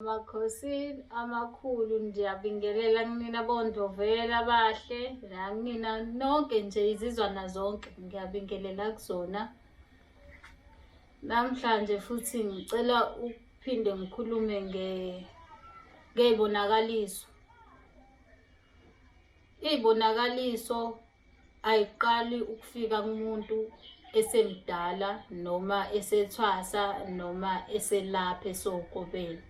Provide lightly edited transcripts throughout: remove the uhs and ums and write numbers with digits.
Amakhosini amakhulu ndiyabingelela kunina bondlovela abahle nakunina nonke nje izizwana zonke ngiyabingelela kuzona. Namhlanje futhi ngicela ukuphinde ngikhulume ngey'bonakaliso. Iy'bonakaliso ayiqali ukufika kumuntu esemdala noma esethwasa noma eselapha esokobela.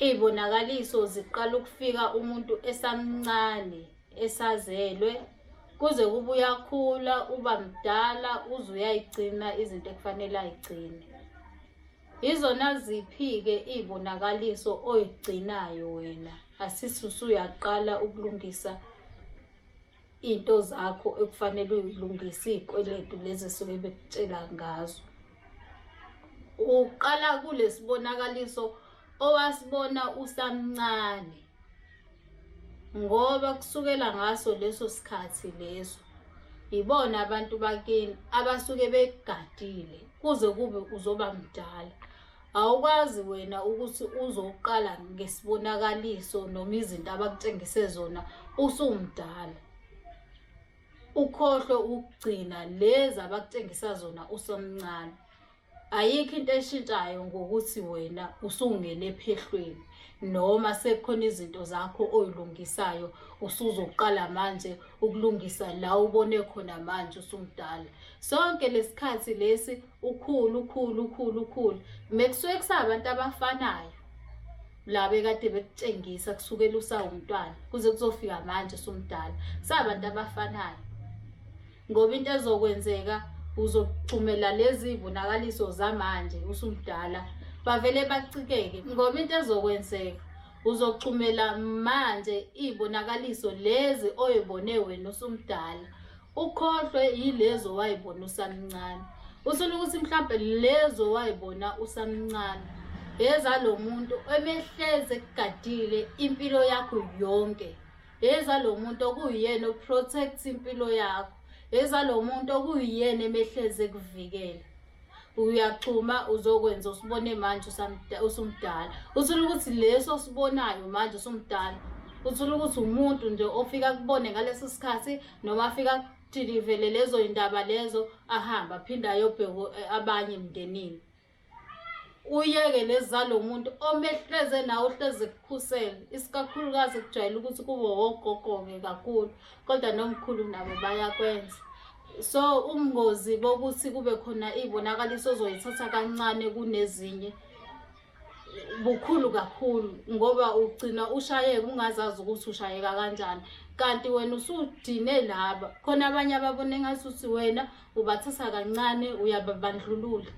Iy'bonakaliso ziqala ukufika umuntu esamncane esazelwe kuze kube uyakhula uba mdala uze uyayigcina izinto ekufanele ay'gcine. Yizona ziphi-ke iy'bonakaliso oy'gcinayo wena asithi usuyaqala ukulungisa iy'nto zakho ekufanele uy'lungise, iy'kweletu lezi esuke bekutshela ngazo. Uqala kulesi bonakaliso owasibona usamncane ngoba kusukela ngaso leso sikhathi leso ibona abantu bakini abasuke bekugadile kuze kube uzoba mdala. Awukwazi wena ukuthi uzoqala ngesibonakaliso noma izinto abakutshengise zona usumdala ukhohlwe ukugcina lezi abakutshengisa zona usamncane. Ayikho into eshintshayo ngokuthi wena usungene ephehlweni noma sekukhona izinto zakho oy'lungisayo usuzoqala manje ukulungisa la ubone khona manje usumdala. Sonke lesikhathi lesi ukhulu mekusuke kusabantu abafanayo la bekade bekutshengisa kusukela usawumntwana kuze kuzofika manje usumdala sabantu abafanayo. Ngoba into ezokwenzeka uzocumela lezi y'bonakaliso zamanje usumdala bavele bacikeke. Ngoba into ezokwenzeka uzocumela manje iy'bonakaliso lezi oy'bone wena usumdala ukhohlwe yilezo way'bona usamncane. Usule ukuthi mhlampe lezo way'bona usamncane ezalo muntu emehleze ekugadile impilo yakho yonke. Ezalo muntu okuyena oprotect impilo yakho. Ezalo muntu okuyena emehleze ekuvikela. Uyachuma uzokwenza usibone manje usumdala. Uthole ukuthi leso sibonayo manje usumdala. Uthole ukuthi umuntu nje ofika kubone ngaleso sikhathi noma afika kudilivele lezo y'ndaba lezo ahamba aphinda ayobheka abanye emndenini. Uyeke lezi zalo muntu omehleze nawe ohleze ekukhusela. Isikakhulukazi kujwayele ukuthi kube ogogo-ke kakhulu kodwa nomkhulu nabo bayakwenza. So ubungozi bokuthi kube khona iy'bonakaliso ozoyithatha kancane kunezinye bukhulu kakhulu ngoba ugcina ushayeka ungazazi ukuthi ushayeka kanjani. Kanti wena usudine laba khona abanye ababona engasuthi wena ubathatha kancane uyababandlulula.